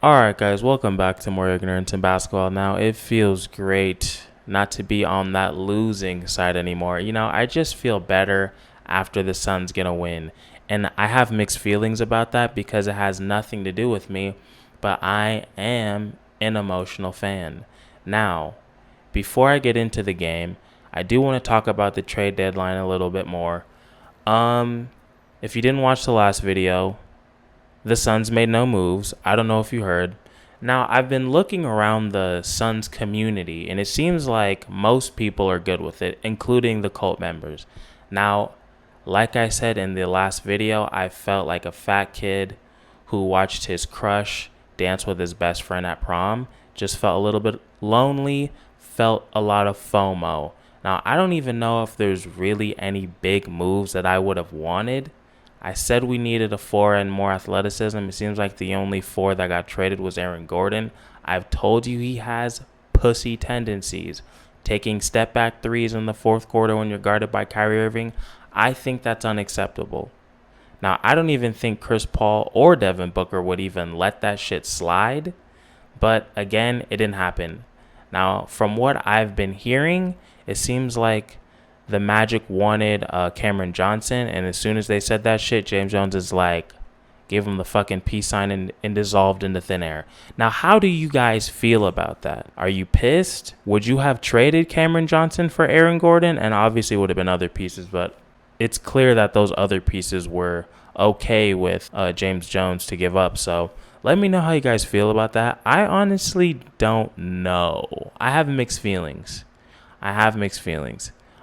Alright, guys, welcome back to More Ignorance in Basketball. Now, it feels great not to be on that losing side anymore. I just feel better after the Suns get a win. And I have mixed feelings about that because it has nothing to do with me, but I am an emotional fan. Now, before I get into the game, I do want to talk about the trade deadline a little bit more. Um, if you didn't watch the last video, the Suns made no moves. I don't know if you heard. Now, I've been looking around the Suns community, and it seems like most people are good with it, including the cult members. Now, like I said in the last video, I felt like a fat kid who watched his crush dance with his best friend at prom. Just felt a little bit lonely, felt a lot of FOMO. Now, I don't even know if there's really any big moves that I would have wanted. I said we needed a four and more athleticism. It seems like the only four that got traded was Aaron Gordon. I've told you he has pussy tendencies. Taking step back threes in the fourth quarter when you're guarded by Kyrie Irving, I think that's unacceptable. Now, I don't even think Chris Paul or Devin Booker would even let that shit slide. But again, it didn't happen. Now, from what I've been hearing, it seems like the Magic wanted Cameron Johnson, and as soon as they said that shit, James Jones is like, gave him the fucking peace sign and dissolved into thin air. Now, how do you guys feel about that? Are you pissed? Would you have traded Cameron Johnson for Aaron Gordon? And obviously it would have been other pieces, but it's clear that those other pieces were okay with James Jones to give up. So let me know how you guys feel about that. I honestly don't know. I have mixed feelings.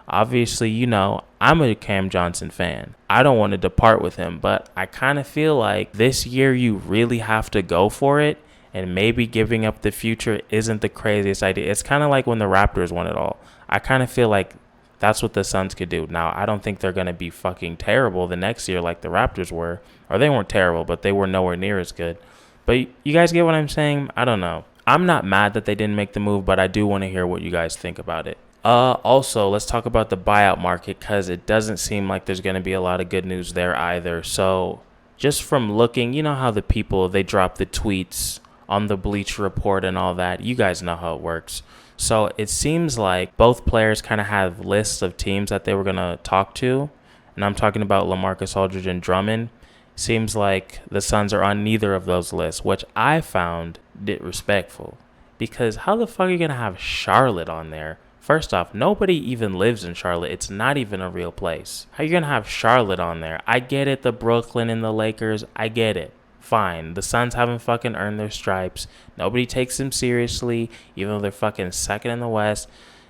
Obviously, I'm a Cam Johnson fan. I don't want to depart with him, but I kind of feel like this year you really have to go for it, and maybe giving up the future isn't the craziest idea. It's kind of like when the Raptors won it all. I kind of feel like that's what the Suns could do. Now, I don't think they're going to be fucking terrible the next year like the Raptors were. Or they weren't terrible, but they were nowhere near as good. But you guys get what I'm saying? I don't know. I'm not mad that they didn't make the move, but I do want to hear what you guys think about it. Also, let's talk about the buyout market because it doesn't seem like there's going to be a lot of good news there either. So just from looking, you know how the people, they drop the tweets on the Bleacher Report and all that. You guys know how it works. So it seems like both players kind of have lists of teams that they were going to talk to. And I'm talking about LaMarcus Aldridge and Drummond. Seems like the Suns are on neither of those lists, which I found disrespectful. Because how the fuck are you going to have Charlotte on there? First off, nobody even lives in Charlotte. It's not even a real place. How you going to have Charlotte on there? I get it, the Brooklyn and the Lakers. I get it. Fine. The Suns haven't fucking earned their stripes. Nobody takes them seriously, even though they're fucking second in the West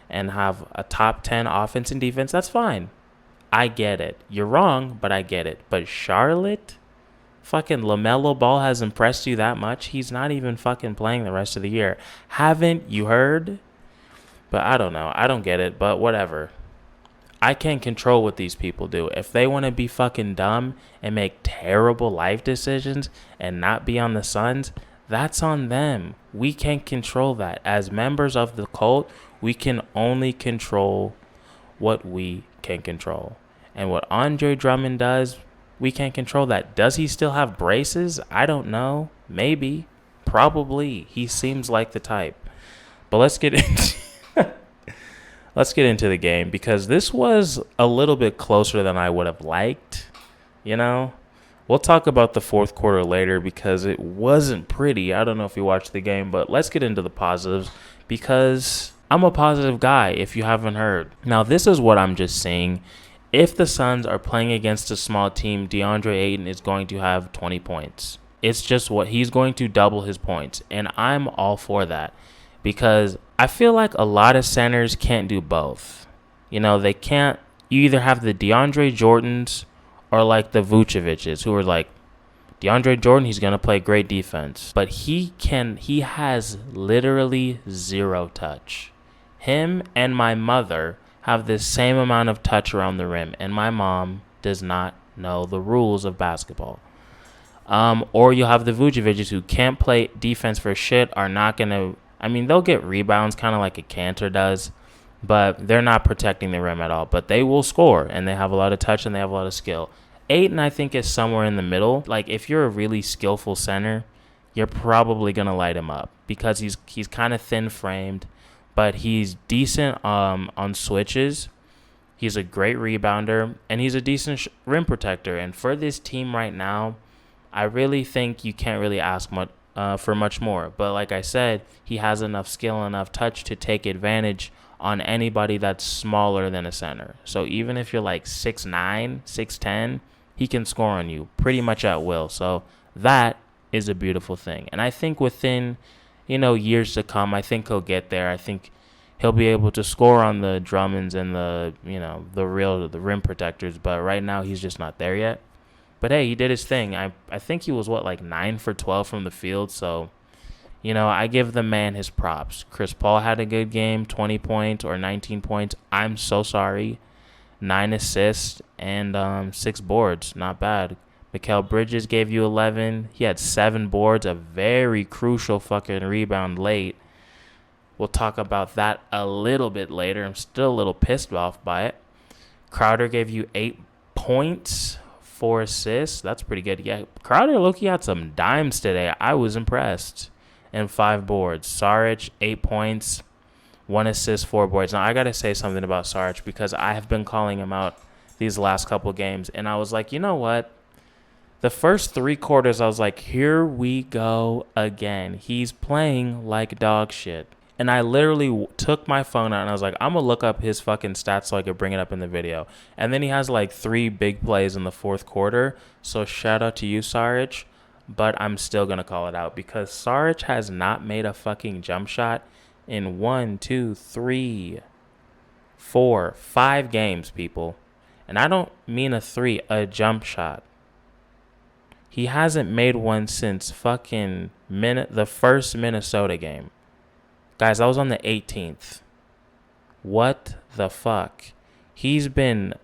and have a top 10 offense and defense. That's fine. I get it. You're wrong, but I get it. But Charlotte? Fucking LaMelo Ball has impressed you that much? He's not even fucking playing the rest of the year. Haven't you heard? But I don't know. I don't get it, but whatever. I can't control what these people do. If they want to be fucking dumb and make terrible life decisions and not be on the Suns, that's on them. We can't control that. As members of the cult, we can only control what we can control. And what Andre Drummond does, we can't control that. Does he still have braces? I don't know. Maybe. Probably. He seems like the type. But let's get into the game because this was a little bit closer than I would have liked. We'll talk about the fourth quarter later because it wasn't pretty. I don't know if you watched the game, but let's get into the positives because I'm a positive guy if you haven't heard. Now, this is what I'm just saying. If the Suns are playing against a small team, DeAndre Ayton is going to have 20 points. It's just what he's going to double his points, and I'm all for that. Because I feel like a lot of centers can't do both. They can't. You either have the DeAndre Jordans or like the Vucevic's who are like, DeAndre Jordan, he's going to play great defense. But he has literally zero touch. Him and my mother have the same amount of touch around the rim. And my mom does not know the rules of basketball. Or you have the Vucevic's who can't play defense for shit, are not going to. They'll get rebounds kind of like a Cantor does, but they're not protecting the rim at all. But they will score, and they have a lot of touch, and they have a lot of skill. Ayton, I think, is somewhere in the middle. Like, if you're a really skillful center, you're probably going to light him up because he's kind of thin framed, but he's decent on switches. He's a great rebounder, and he's a decent rim protector. And for this team right now, I really think you can't really ask much for much more. But like I said, he has enough skill, enough touch to take advantage on anybody that's smaller than a center. So even if you're like 6'9", 6'10", he can score on you pretty much at will. So that is a beautiful thing. And I think within, years to come, I think he'll get there. I think he'll be able to score on the Drummonds and the rim protectors. But right now, he's just not there yet. But hey, he did his thing. I think he was, 9 for 12 from the field. So, I give the man his props. Chris Paul had a good game, 20 points or 19 points. I'm so sorry. 9 assists and 6 boards. Not bad. Mikal Bridges gave you 11. He had 7 boards, a very crucial fucking rebound late. We'll talk about that a little bit later. I'm still a little pissed off by it. Crowder gave you 8 points, 4 assists. That's pretty good. Yeah, Crowder low-key had some dimes today. I was impressed. And 5 boards. Saric, 8 points, 1 assist, 4 boards. Now, I got to say something about Saric because I have been calling him out these last couple games. And I was like, you know what? The first 3 quarters, I was like, here we go again. He's playing like dog shit. And I literally took my phone out and I was like, I'm going to look up his fucking stats so I could bring it up in the video. And then he has 3 big plays in the fourth quarter. So shout out to you, Saric. But I'm still going to call it out because Saric has not made a fucking jump shot in 1, 2, 3, 4, 5 games, people. And I don't mean a jump shot. He hasn't made one since fucking the first Minnesota game. Guys, I was on the 18th. What the fuck? He's been,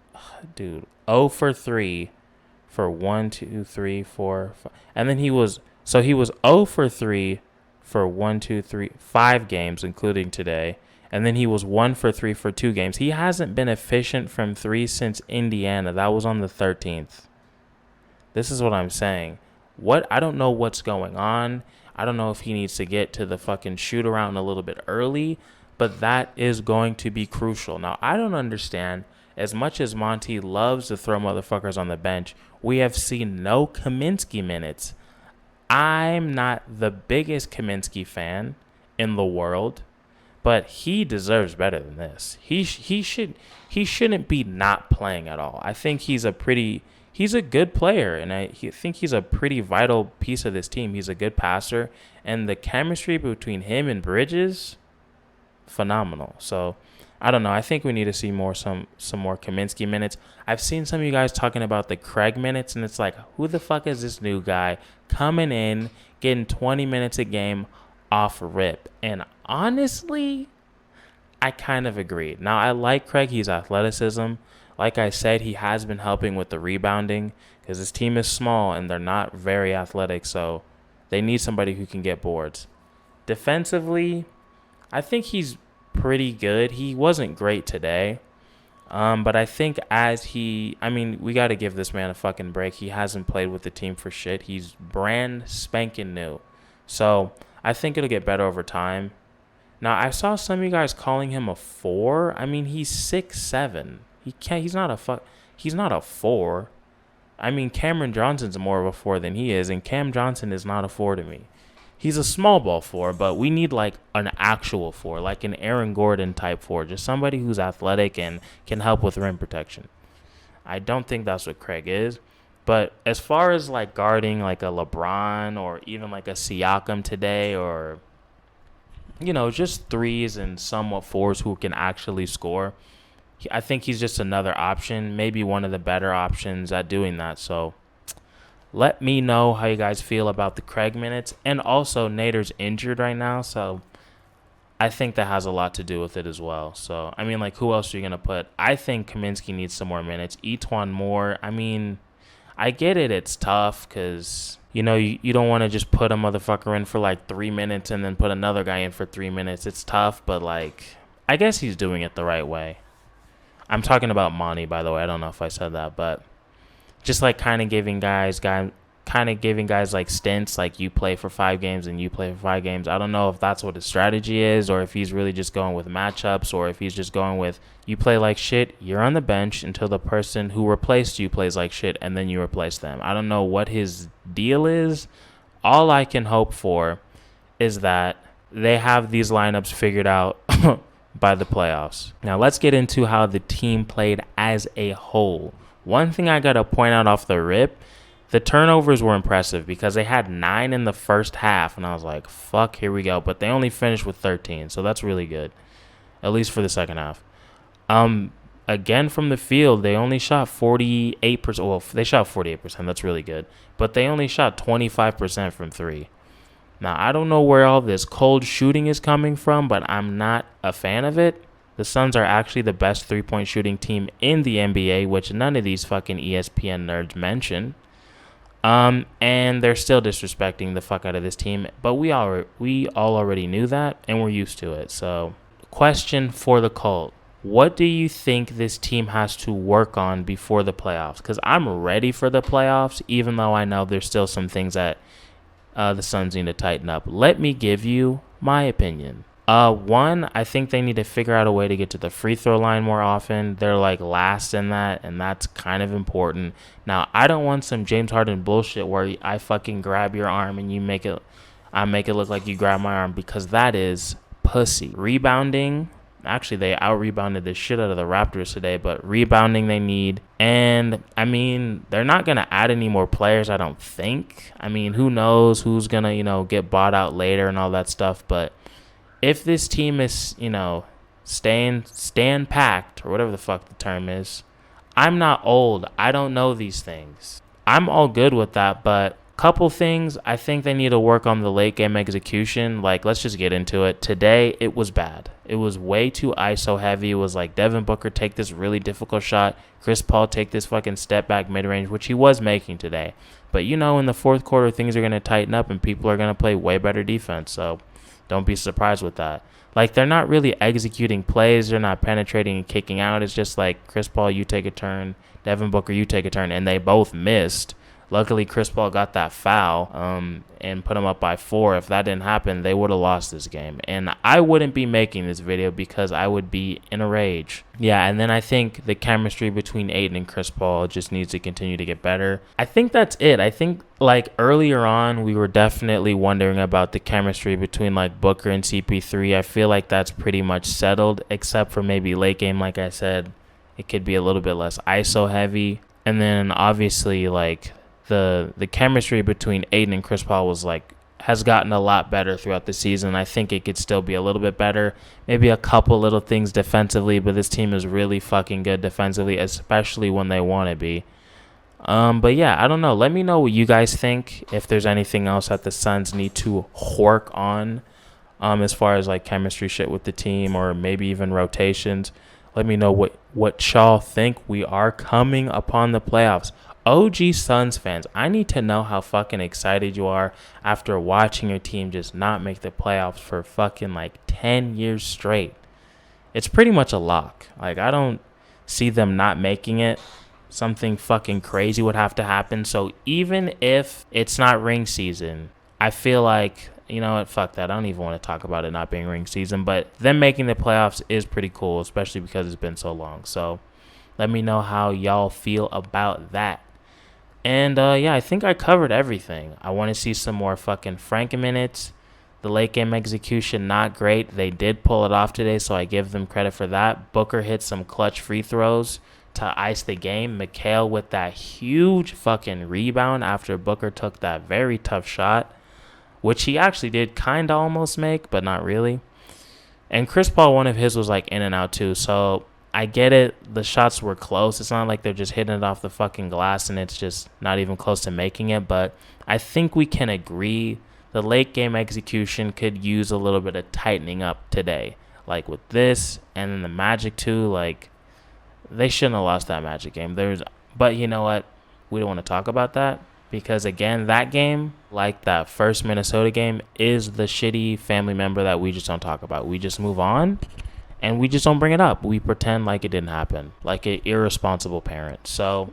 0 for 3 for 1, 2, 3, 4, 5. And then he was 0 for 3 for 1, 2, 3, 5 games, including today. And then he was 1 for 3 for 2 games. He hasn't been efficient from 3 since Indiana. That was on the 13th. This is what I'm saying. I don't know what's going on. I don't know if he needs to get to the fucking shoot around a little bit early, but that is going to be crucial. Now, I don't understand. As much as Monty loves to throw motherfuckers on the bench, we have seen no Kaminsky minutes. I'm not the biggest Kaminsky fan in the world, but he deserves better than this. He shouldn't be not playing at all. I think he's a good player, and I think he's a pretty vital piece of this team. He's a good passer, and the chemistry between him and Bridges, phenomenal. So, I don't know. I think we need to see some more Kaminsky minutes. I've seen some of you guys talking about the Craig minutes, and it's like, who the fuck is this new guy coming in, getting 20 minutes a game off rip? And honestly, I kind of agree. Now, I like Craig. He's athleticism. Like I said, he has been helping with the rebounding because his team is small and they're not very athletic, so they need somebody who can get boards. Defensively, I think he's pretty good. He wasn't great today, but I think we got to give this man a fucking break. He hasn't played with the team for shit. He's brand spanking new. So I think it'll get better over time. Now, I saw some of you guys calling him a 4. I mean, he's 6'7". He's not a 4. I mean, Cameron Johnson's more of a 4 than he is, and Cam Johnson is not a 4 to me. He's a small ball 4, but we need an actual 4, like an Aaron Gordon type 4, just somebody who's athletic and can help with rim protection. I don't think that's what Craig is. But as far as guarding a LeBron or even a Siakam today, or just threes and somewhat 4s who can actually score, I think he's just another option, maybe one of the better options at doing that. So let me know how you guys feel about the Craig minutes. And also, Nader's injured right now, so I think that has a lot to do with it as well. So, I mean, who else are you going to put? I think Kaminsky needs some more minutes. Etuan Moore, I mean, I get it. It's tough because, you don't want to just put a motherfucker in for 3 minutes and then put another guy in for 3 minutes. It's tough, but I guess he's doing it the right way. I'm talking about Monty, by the way. I don't know if I said that, but just kind of giving guys kind of giving guys like stints, like you play for 5 games and you play for 5 games. I don't know if that's what his strategy is, or if he's really just going with matchups, or if he's just going with you play like shit, you're on the bench until the person who replaced you plays like shit, and then you replace them. I don't know what his deal is. All I can hope for is that they have these lineups figured out by the playoffs. Now let's get into how the team played as a whole. One thing I got to point out off the rip, the turnovers were impressive because they had 9 in the first half, and I was like, fuck, here we go. But they only finished with 13, so that's really good, at least for the second half. Again, from the field, they only shot 48%. Well, they shot 48%. That's really good. But they only shot 25% from 3. Now, I don't know where all this cold shooting is coming from, but I'm not a fan of it. The Suns are actually the best three-point shooting team in the NBA, which none of these fucking ESPN nerds mention. And they're still disrespecting the fuck out of this team. But we all already knew that, and we're used to it. So, question for the cult. What do you think this team has to work on before the playoffs? Because I'm ready for the playoffs, even though I know there's still some things that the Suns need to tighten up. Let me give you my opinion. One, I think they need to figure out a way to get to the free throw line more often. They're like last in that, and that's kind of important. Now, I don't want some James Harden bullshit where I fucking grab your arm and I make it look like you grab my arm, because that is pussy. Rebounding. Actually, they out-rebounded the shit out of the Raptors today, but rebounding they need. And, I mean, they're not going to add any more players, I don't think. I mean, who knows who's going to, get bought out later and all that stuff. But if this team is, stand packed, or whatever the fuck the term is, I'm not old. I don't know these things. I'm all good with that, but couple things, I think they need to work on the late game execution. Like, let's just get into it. Today, it was bad. It was way too ISO heavy. It was like Devin Booker take this really difficult shot, Chris Paul take this fucking step back mid-range, which he was making today. But, in the fourth quarter, things are going to tighten up and people are going to play way better defense. So don't be surprised with that. Like, they're not really executing plays. They're not penetrating and kicking out. It's just like, Chris Paul, you take a turn. Devin Booker, you take a turn. And they both missed. Luckily, Chris Paul got that foul and put him up by 4. If that didn't happen, they would have lost this game. And I wouldn't be making this video because I would be in a rage. Yeah, and then I think the chemistry between Ayton and Chris Paul just needs to continue to get better. I think that's it. I think, earlier on, we were definitely wondering about the chemistry between, Booker and CP3. I feel like that's pretty much settled, except for maybe late game, like I said. It could be a little bit less ISO heavy. And then, obviously, the chemistry between Ayton and Chris Paul has gotten a lot better throughout the season. I think it could still be a little bit better. Maybe a couple little things defensively, but this team is really fucking good defensively, especially when they want to be. But yeah, I don't know. Let me know what you guys think. If there's anything else that the Suns need to work on, as far as chemistry shit with the team, or maybe even rotations. Let me know what y'all think. We are coming upon the playoffs. OG Suns fans, I need to know how fucking excited you are after watching your team just not make the playoffs for fucking 10 years straight. It's pretty much a lock. I don't see them not making it. Something fucking crazy would have to happen. So even if it's not ring season, I feel like, you know what, fuck that. I don't even want to talk about it not being ring season, but them making the playoffs is pretty cool, especially because it's been so long. So let me know how y'all feel about that. And, yeah, I think I covered everything. I want to see some more fucking Frank minutes. The late game execution, not great. They did pull it off today, so I give them credit for that. Booker hit some clutch free throws to ice the game. Mikal with that huge fucking rebound after Booker took that very tough shot, which he actually did kind of almost make, but not really. And Chris Paul, one of his was in and out too, so I get it. The shots were close. It's not like they're just hitting it off the fucking glass and it's just not even close to making it. But I think we can agree the late game execution could use a little bit of tightening up today. With this and then the Magic too, they shouldn't have lost that Magic game. But you know what? We don't want to talk about that because, again, that game, that first Minnesota game, is the shitty family member that we just don't talk about. We just move on. and we just don't bring it up. We pretend like it didn't happen, like an irresponsible parent. So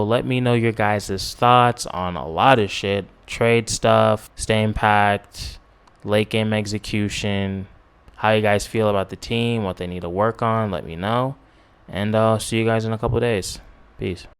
let me know your guys' thoughts on a lot of shit. Trade stuff, staying packed, late game execution, how you guys feel about the team, what they need to work on. Let me know. And I'll see you guys in a couple of days. Peace.